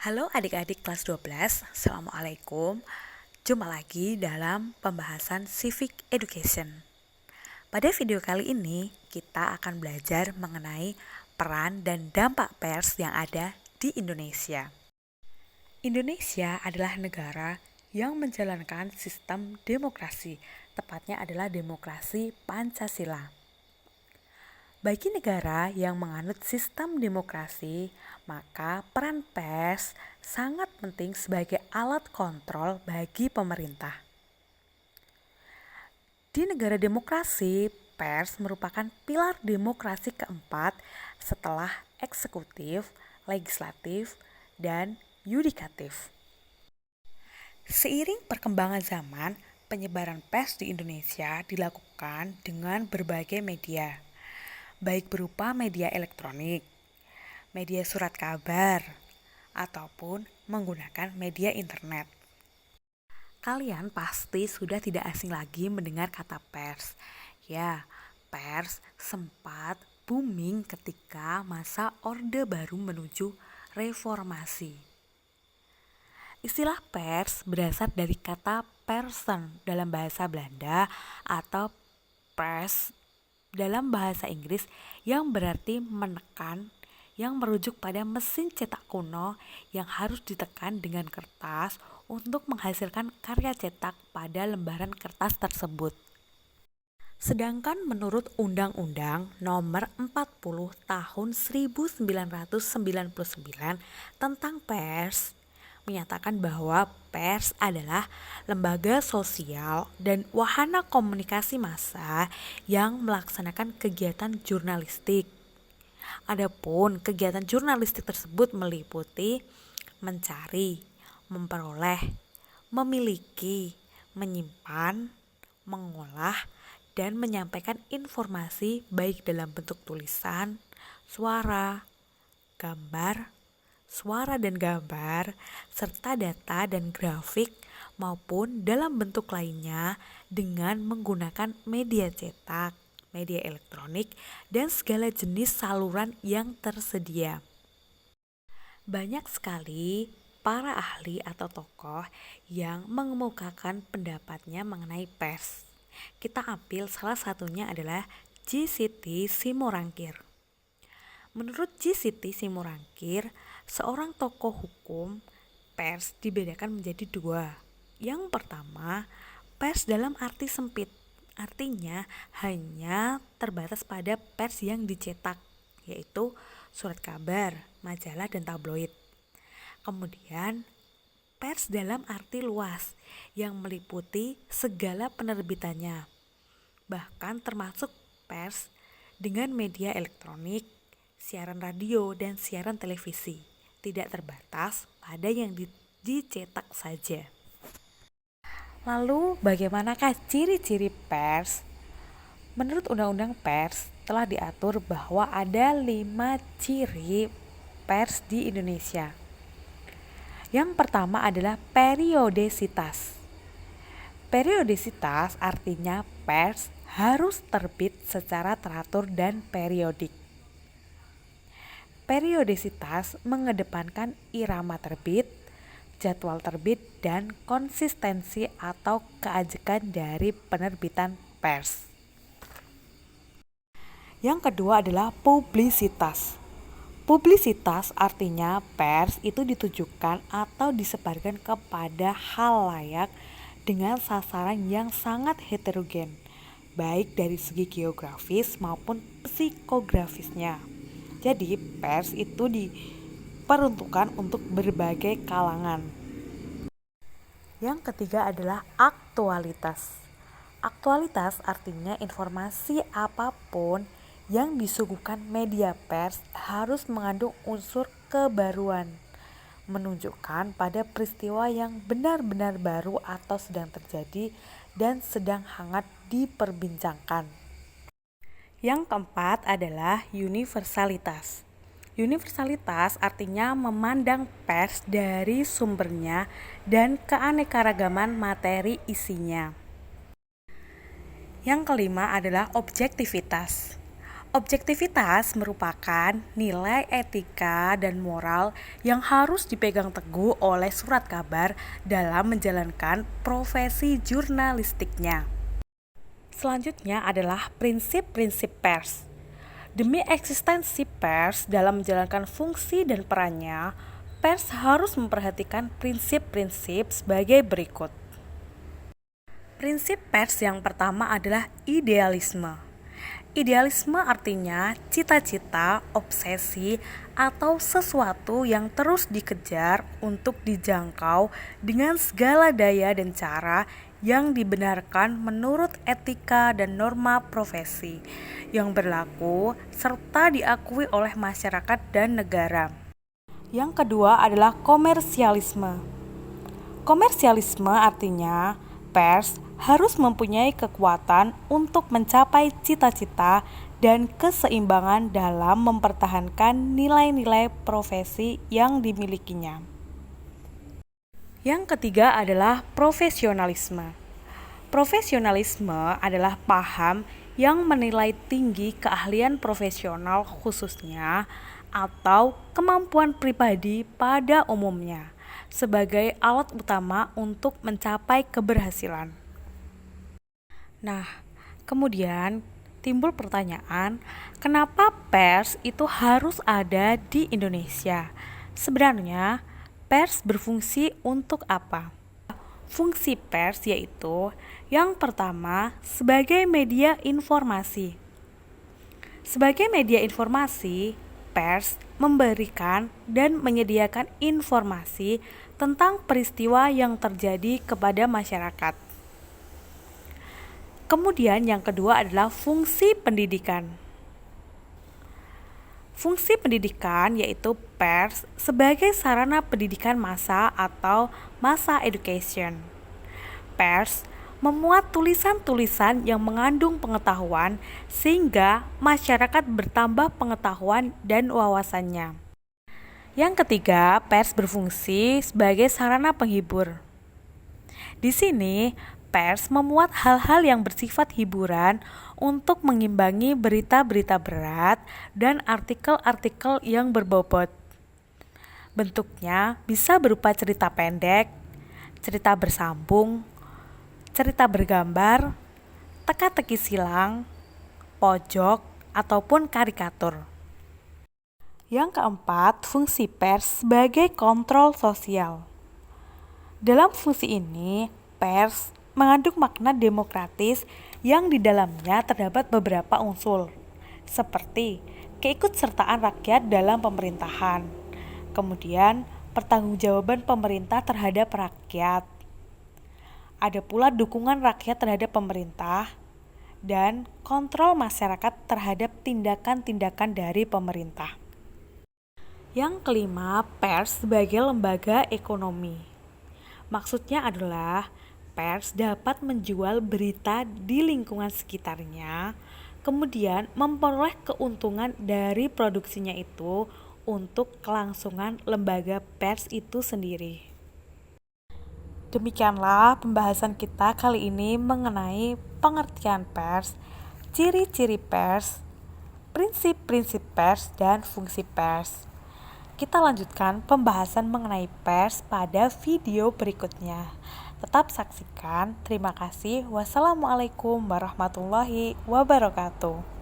Halo adik-adik kelas 12, Assalamualaikum. Jumpa lagi dalam pembahasan Civic Education. Pada video kali ini, kita akan belajar mengenai peran dan dampak pers yang ada di Indonesia. Indonesia adalah negara yang menjalankan sistem demokrasi, tepatnya adalah demokrasi Pancasila. Bagi negara yang menganut sistem demokrasi, maka peran pers sangat penting sebagai alat kontrol bagi pemerintah. Di negara demokrasi, pers merupakan pilar demokrasi keempat setelah eksekutif, legislatif, dan yudikatif. Seiring perkembangan zaman, penyebaran pers di Indonesia dilakukan dengan berbagai media, baik berupa media elektronik, media surat kabar, ataupun menggunakan media internet. Kalian pasti sudah tidak asing lagi mendengar kata pers. Ya, pers sempat booming ketika masa Orde Baru menuju reformasi. Istilah pers berasal dari kata person dalam bahasa Belanda atau press dalam bahasa Inggris yang berarti menekan, yang merujuk pada mesin cetak kuno yang harus ditekan dengan kertas untuk menghasilkan karya cetak pada lembaran kertas tersebut. Sedangkan menurut Undang-Undang Nomor 40 Tahun 1999 tentang pers, menyatakan bahwa pers adalah lembaga sosial dan wahana komunikasi massa yang melaksanakan kegiatan jurnalistik. Adapun kegiatan jurnalistik tersebut meliputi mencari, memperoleh, memiliki, menyimpan, mengolah, dan menyampaikan informasi baik dalam bentuk tulisan, suara, dan gambar, serta data dan grafik maupun dalam bentuk lainnya dengan menggunakan media cetak, media elektronik, dan segala jenis saluran yang tersedia. Banyak sekali para ahli atau tokoh yang mengemukakan pendapatnya mengenai pers. Kita ambil salah satunya adalah J.Siti Simorangkir. Menurut J.Siti Simorangkir, seorang tokoh hukum, pers dibedakan menjadi dua. Yang pertama, pers dalam arti sempit, artinya hanya terbatas pada pers yang dicetak, yaitu surat kabar, majalah, dan tabloid. Kemudian, pers dalam arti luas, yang meliputi segala penerbitannya, bahkan termasuk pers dengan media elektronik, siaran radio, dan siaran televisi, tidak terbatas pada yang dicetak saja. Lalu bagaimanakah ciri-ciri pers? Menurut Undang-Undang Pers telah diatur bahwa ada 5 ciri pers di Indonesia. Yang pertama adalah periodisitas. Periodisitas artinya pers harus terbit secara teratur dan periodik. Periodisitas mengedepankan irama terbit, jadwal terbit, dan konsistensi atau keajekan dari penerbitan pers. Yang kedua adalah publisitas. Publisitas artinya pers itu ditujukan atau disebarkan kepada halayak dengan sasaran yang sangat heterogen, baik dari segi geografis maupun psikografisnya. Jadi pers itu diperuntukkan untuk berbagai kalangan. Yang ketiga adalah aktualitas. Aktualitas artinya informasi apapun yang disuguhkan media pers harus mengandung unsur kebaruan, menunjukkan pada peristiwa yang benar-benar baru atau sedang terjadi dan sedang hangat diperbincangkan. Yang keempat adalah universalitas. Universalitas artinya memandang pers dari sumbernya dan keanekaragaman materi isinya. Yang kelima adalah objektivitas. Objektivitas merupakan nilai etika dan moral yang harus dipegang teguh oleh surat kabar dalam menjalankan profesi jurnalistiknya. Selanjutnya adalah prinsip-prinsip pers. Demi eksistensi pers dalam menjalankan fungsi dan perannya, pers harus memperhatikan prinsip-prinsip sebagai berikut. Prinsip pers yang pertama adalah idealisme. Idealisme artinya cita-cita, obsesi, atau sesuatu yang terus dikejar untuk dijangkau dengan segala daya dan cara yang dibenarkan menurut etika dan norma profesi yang berlaku serta diakui oleh masyarakat dan negara. Yang kedua adalah komersialisme. Komersialisme artinya pers harus mempunyai kekuatan untuk mencapai cita-cita dan keseimbangan dalam mempertahankan nilai-nilai profesi yang dimilikinya. Yang ketiga adalah profesionalisme. Profesionalisme adalah paham yang menilai tinggi keahlian profesional khususnya atau kemampuan pribadi pada umumnya sebagai alat utama untuk mencapai keberhasilan. Nah, kemudian timbul pertanyaan, kenapa pers itu harus ada di Indonesia? Sebenarnya, pers berfungsi untuk apa? Fungsi pers yaitu yang pertama sebagai media informasi. Sebagai media informasi, pers memberikan dan menyediakan informasi tentang peristiwa yang terjadi kepada masyarakat. Kemudian yang kedua adalah fungsi pendidikan. Fungsi pendidikan yaitu pers sebagai sarana pendidikan massa atau massa education. Pers memuat tulisan-tulisan yang mengandung pengetahuan sehingga masyarakat bertambah pengetahuan dan wawasannya. Yang ketiga, pers berfungsi sebagai sarana penghibur. Di sini, pers memuat hal-hal yang bersifat hiburan untuk mengimbangi berita-berita berat dan artikel-artikel yang berbobot. Bentuknya bisa berupa cerita pendek, cerita bersambung, cerita bergambar, teka-teki silang, pojok, ataupun karikatur. Yang keempat, fungsi pers sebagai kontrol sosial. Dalam fungsi ini, pers mengandung makna demokratis yang di dalamnya terdapat beberapa unsur, seperti keikutsertaan rakyat dalam pemerintahan, kemudian pertanggungjawaban pemerintah terhadap rakyat, ada pula dukungan rakyat terhadap pemerintah, dan kontrol masyarakat terhadap tindakan-tindakan dari pemerintah. Yang kelima, pers sebagai lembaga ekonomi. Maksudnya adalah pers dapat menjual berita di lingkungan sekitarnya, kemudian memperoleh keuntungan dari produksinya itu untuk kelangsungan lembaga pers itu sendiri. Demikianlah pembahasan kita kali ini mengenai pengertian pers, ciri-ciri pers, prinsip-prinsip pers, dan fungsi pers. Kita lanjutkan pembahasan mengenai pers pada video berikutnya. Tetap saksikan. Terima kasih. Wassalamualaikum warahmatullahi wabarakatuh.